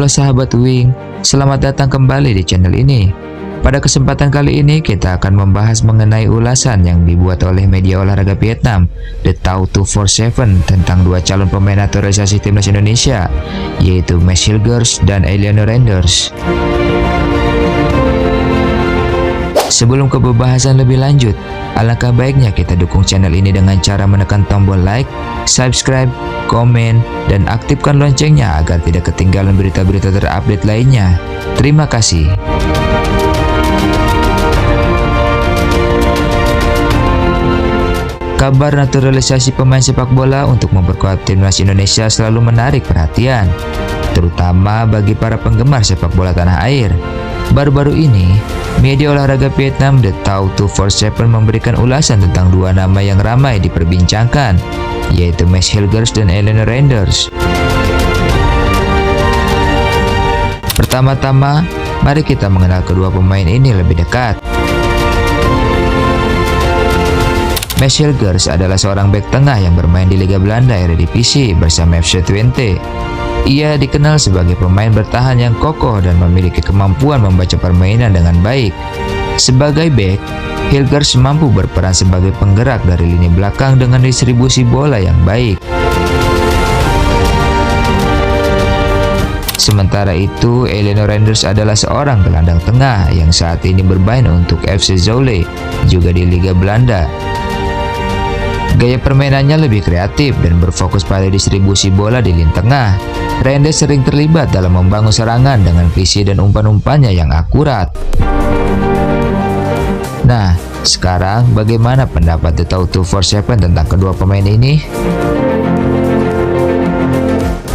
Halo sahabat Wing, selamat datang kembali di channel ini. Pada kesempatan kali ini kita akan membahas mengenai ulasan yang dibuat oleh media olahraga Vietnam, The Tau 247, tentang dua calon pemain naturalisasi timnas Indonesia, yaitu Mads Hilgers dan Eleanor Renders. Sebelum ke pembahasan lebih lanjut, alangkah baiknya kita dukung channel ini dengan cara menekan tombol like, subscribe, komen, dan aktifkan loncengnya agar tidak ketinggalan berita-berita terupdate lainnya. Terima kasih. Kabar naturalisasi pemain sepak bola untuk memperkuat timnas Indonesia selalu menarik perhatian, terutama bagi para penggemar sepak bola tanah air. Baru-baru ini, media olahraga Vietnam The Tau 247 memberikan ulasan tentang dua nama yang ramai diperbincangkan, yaitu Mads Hilgers dan Eleanor Renders. Pertama-tama, mari kita mengenal kedua pemain ini lebih dekat. Mads Hilgers adalah seorang bek tengah yang bermain di Liga Belanda Eredivisie bersama FC Twente. Ia dikenal sebagai pemain bertahan yang kokoh dan memiliki kemampuan membaca permainan dengan baik. Sebagai bek, Hilgers mampu berperan sebagai penggerak dari lini belakang dengan distribusi bola yang baik. Sementara itu, Eleanor Renders adalah seorang gelandang tengah yang saat ini bermain untuk FC Zwolle, juga di Liga Belanda. Gaya permainannya lebih kreatif dan berfokus pada distribusi bola di lini tengah. Renders sering terlibat dalam membangun serangan dengan visi dan umpan-umpannya yang akurat. Nah, sekarang bagaimana pendapat The Tau 247 tentang kedua pemain ini?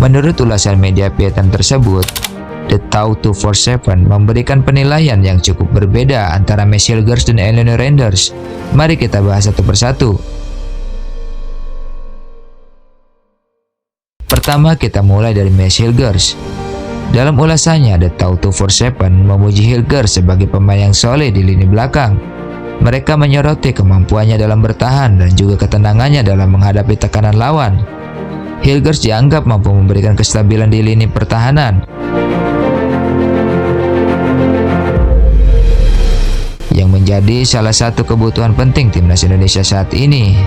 Menurut ulasan media Vietnam tersebut, The Tau 247 memberikan penilaian yang cukup berbeda antara Mads Hilgers dan Eleanor Renders. Mari kita bahas satu persatu. Pertama, kita mulai dari Mads Hilgers. Dalam ulasannya, The Tau 247 memuji Hilgers sebagai pemain yang solid di lini belakang. Mereka menyoroti kemampuannya dalam bertahan dan juga ketenangannya dalam menghadapi tekanan lawan. Hilgers dianggap mampu memberikan kestabilan di lini pertahanan, yang menjadi salah satu kebutuhan penting timnas Indonesia saat ini.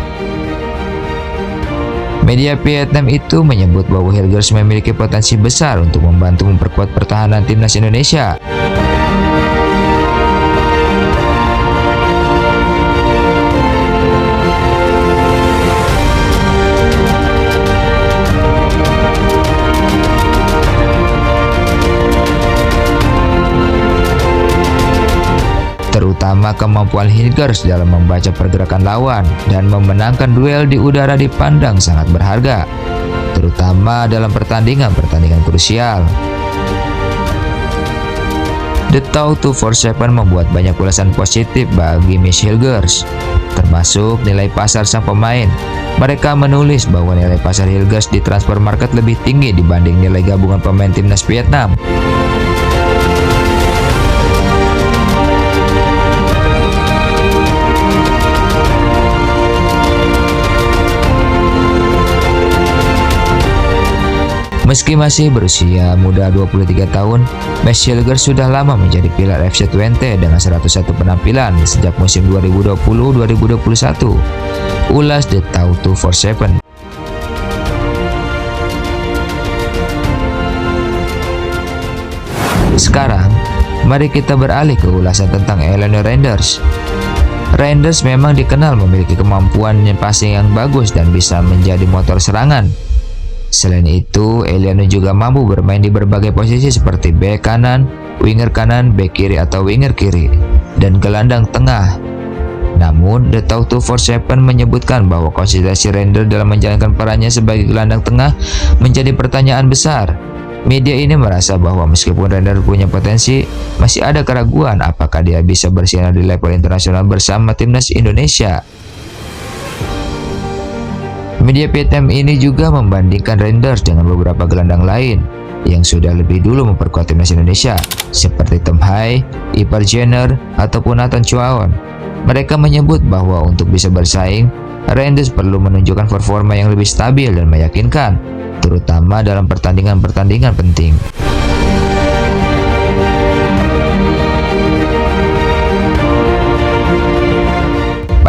Media Vietnam itu menyebut bahwa Hilgers memiliki potensi besar untuk membantu memperkuat pertahanan timnas Indonesia. Terutama kemampuan Hilgers dalam membaca pergerakan lawan dan memenangkan duel di udara dipandang sangat berharga, terutama dalam pertandingan-pertandingan krusial. The Tau 247 membuat banyak ulasan positif bagi Mads Hilgers, termasuk nilai pasar sang pemain. Mereka menulis bahwa nilai pasar Hilgers di transfer market lebih tinggi dibanding nilai gabungan pemain timnas Vietnam. Meski masih berusia muda 23 tahun, Mads Hilgers sudah lama menjadi pilar FC Twente dengan 101 penampilan sejak musim 2020-2021. Ulas The Tau 247. Sekarang, mari kita beralih ke ulasan tentang Eleanor Renders. Renders memang dikenal memiliki kemampuan passing yang bagus dan bisa menjadi motor serangan. Selain itu, Eleanor juga mampu bermain di berbagai posisi seperti bek kanan, bek kiri atau winger kiri, dan gelandang tengah. Namun, The Tau 247 menyebutkan bahwa konsistensi Renders dalam menjalankan perannya sebagai gelandang tengah menjadi pertanyaan besar. Media ini merasa bahwa meskipun Renders punya potensi, masih ada keraguan apakah dia bisa bersinar di level internasional bersama timnas Indonesia. Media Vietnam ini juga membandingkan Renders dengan beberapa gelandang lain yang sudah lebih dulu memperkuat timnas Indonesia, seperti Tom Hai, Ipar Jenner, ataupun Nathan Chuaon. Mereka menyebut bahwa untuk bisa bersaing, Renders perlu menunjukkan performa yang lebih stabil dan meyakinkan, terutama dalam pertandingan-pertandingan penting.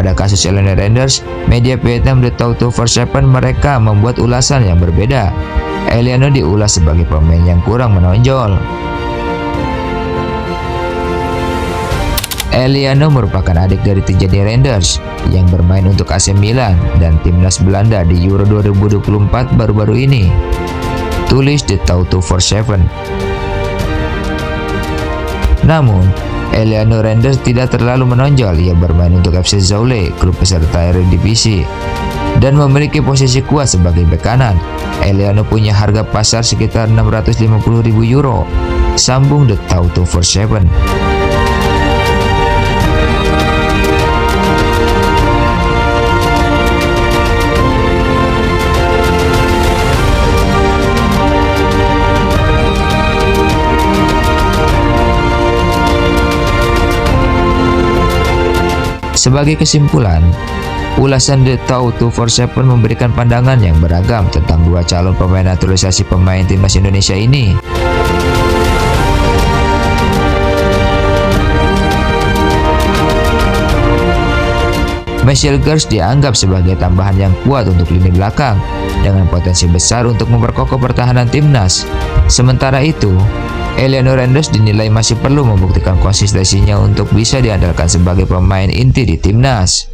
Pada kasus Eleanor Renders, media Vietnam The Tau 247 mereka membuat ulasan yang berbeda. Eleanor diulas sebagai pemain yang kurang menonjol. Eleanor merupakan adik dari Tijani Renders yang bermain untuk AC Milan dan timnas Belanda di Euro 2024 baru-baru ini. Tulis The Tau 247. Namun, Eleanor Renders tidak terlalu menonjol. Ia bermain untuk FC Zwolle, klub peserta Eredivisie, dan memiliki posisi kuat sebagai bek kanan. Eleanor punya harga pasar sekitar 650.000 euro. Sambung The Tau 247. Sebagai kesimpulan, ulasan The Tau 247 memberikan pandangan yang beragam tentang dua calon pemain naturalisasi pemain timnas Indonesia ini. Michel Gers dianggap sebagai tambahan yang kuat untuk lini belakang dengan potensi besar untuk memperkokoh pertahanan timnas. Sementara itu, Eleanor Renders dinilai masih perlu membuktikan konsistensinya untuk bisa diandalkan sebagai pemain inti di timnas.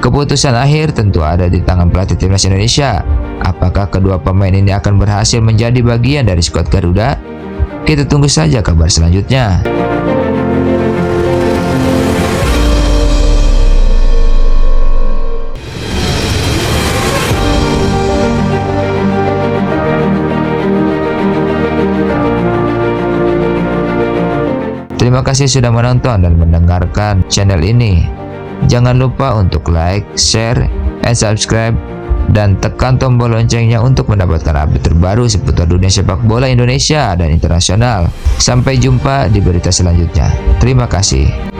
Keputusan akhir tentu ada di tangan pelatih timnas Indonesia. Apakah kedua pemain ini akan berhasil menjadi bagian dari skuad Garuda? Kita tunggu saja kabar selanjutnya. Terima kasih sudah menonton dan mendengarkan channel ini. Jangan lupa untuk like, share, and subscribe, dan tekan tombol loncengnya untuk mendapatkan update terbaru seputar dunia sepak bola Indonesia dan internasional. Sampai jumpa di berita selanjutnya. Terima kasih.